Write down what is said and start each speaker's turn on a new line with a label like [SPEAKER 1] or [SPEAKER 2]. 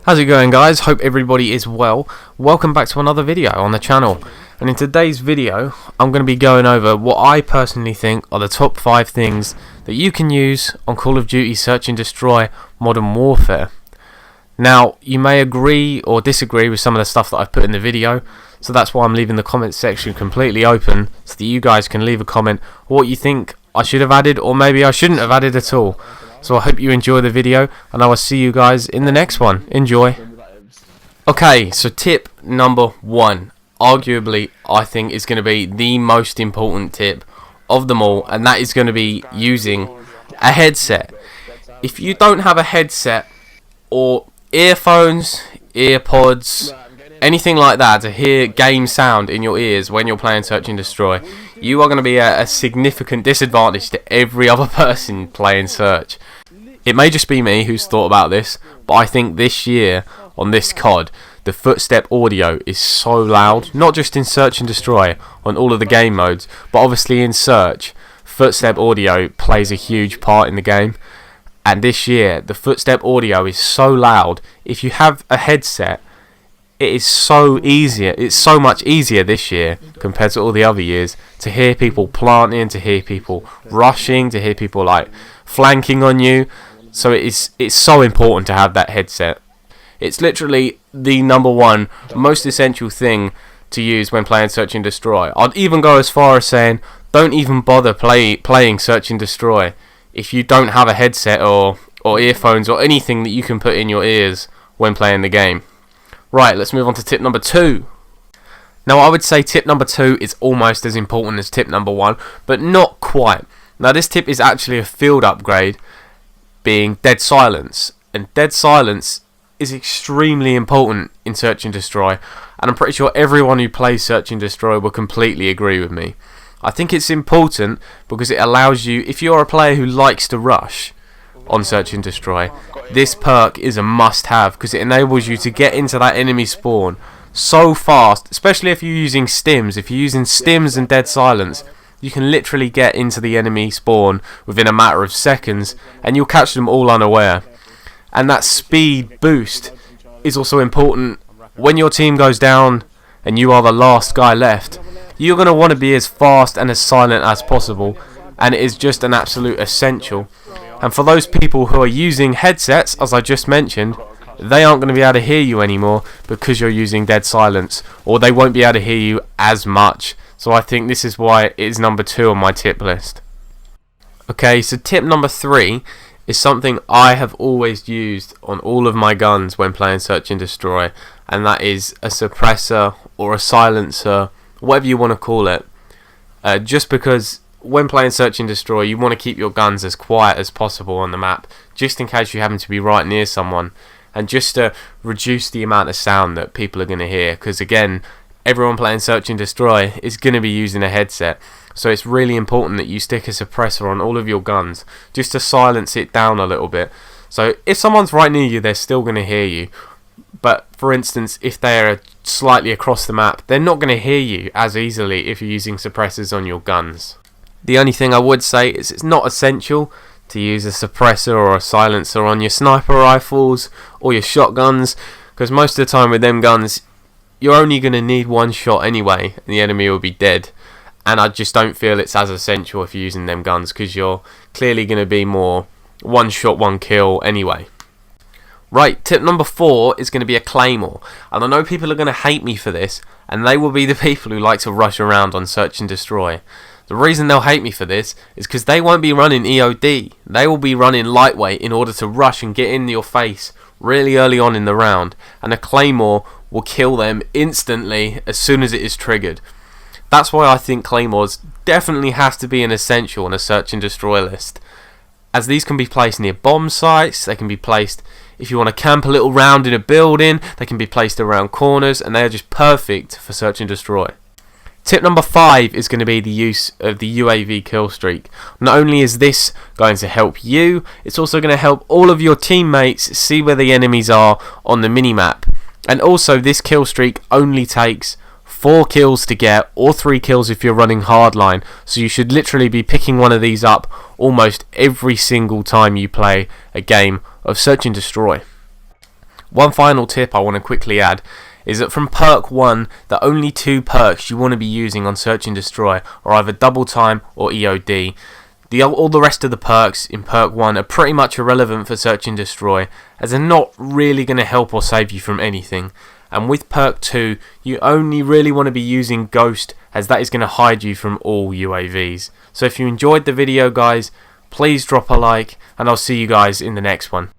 [SPEAKER 1] How's it going, guys? Hope everybody is well. Welcome back to another video on the channel. And in today's video, I'm going to be going over what I personally think are the top 5 things that you can use on Call of Duty Search and Destroy Modern Warfare. Now, you may agree or disagree with some of the stuff that I've put in the video, so that's why I'm leaving the comment section completely open so that you guys can leave a comment what you think I should have added or maybe I shouldn't have added at all. So I hope you enjoy the video, and I will see you guys in the next one. Enjoy. Okay, so tip number 1, arguably I think is going to be the most important tip of them all, and that is going to be using a headset. If you don't have a headset or earphones, earpods, anything like that to hear game sound in your ears when you're playing Search and Destroy, you are going to be at a significant disadvantage to every other person playing Search. It may just be me who's thought about this, but I think this year on this COD, the footstep audio is so loud, not just in Search and Destroy, on all of the game modes, but obviously in Search, footstep audio plays a huge part in the game. And this year, the footstep audio is so loud, if you have a headset, it is so easier. It's so much easier this year compared to all the other years to hear people planting, to hear people rushing, to hear people like flanking on you. So it's so important to have that headset. It's literally the number one most essential thing to use when playing Search and Destroy. I'd even go as far as saying don't even bother playing Search and Destroy if you don't have a headset or earphones or anything that you can put in your ears when playing the game. Right, let's move on to tip number 2. Now, I would say tip number 2 is almost as important as tip number 1, but not quite. Now, this tip is actually a field upgrade, being dead silence. And dead silence is extremely important in Search and Destroy, and I'm pretty sure everyone who plays Search and Destroy will completely agree with me. I think it's important because it allows you, if you're a player who likes to rush on Search and Destroy, this perk is a must-have because it enables you to get into that enemy spawn so fast, especially if you're using stims. If you're using stims and dead silence, you can literally get into the enemy spawn within a matter of seconds and you'll catch them all unaware. And that speed boost is also important when your team goes down and you are the last guy left. You're going to want to be as fast and as silent as possible, and it is just an absolute essential. And for those people who are using headsets, as I just mentioned, they aren't going to be able to hear you anymore because you're using dead silence, or they won't be able to hear you as much. So I think this is why it is number 2 on my tip list. Okay, so tip number 3 is something I have always used on all of my guns when playing Search and Destroy, and that is a suppressor or a silencer, whatever you want to call it. Just because when playing Search and Destroy, you want to keep your guns as quiet as possible on the map, just in case you happen to be right near someone, and just to reduce the amount of sound that people are going to hear, because again, everyone playing Search and Destroy is going to be using a headset, so it's really important that you stick a suppressor on all of your guns, just to silence it down a little bit. So if someone's right near you, they're still going to hear you, but for instance, if they're slightly across the map, they're not going to hear you as easily if you're using suppressors on your guns. The only thing I would say is it's not essential to use a suppressor or a silencer on your sniper rifles or your shotguns, because most of the time with them guns, you're only going to need one shot anyway and the enemy will be dead. And I just don't feel it's as essential if you're using them guns, because you're clearly going to be more one shot, one kill anyway. Right, tip number 4 is going to be a Claymore. And I know people are going to hate me for this, and they will be the people who like to rush around on Search and Destroy. The reason they'll hate me for this is because they won't be running EOD. They will be running lightweight in order to rush and get in your face really early on in the round. And a Claymore will kill them instantly as soon as it is triggered. That's why I think Claymores definitely have to be an essential on a Search and Destroy list, as these can be placed near bomb sites. They can be placed if you want to camp a little round in a building. They can be placed around corners, and they are just perfect for Search and Destroy. Tip number 5 is going to be the use of the UAV kill streak. Not only is this going to help you, it's also going to help all of your teammates see where the enemies are on the minimap. And also, this kill streak only takes 4 kills to get, or 3 kills if you're running hardline, so you should literally be picking one of these up almost every single time you play a game of Search and Destroy. One final tip I want to quickly add is that from perk 1, the only 2 perks you want to be using on Search and Destroy are either Double Time or EOD. All the rest of the perks in perk 1 are pretty much irrelevant for Search and Destroy, as they're not really going to help or save you from anything. And with perk 2, you only really want to be using Ghost, as that is going to hide you from all UAVs. So if you enjoyed the video, guys, please drop a like, and I'll see you guys in the next one.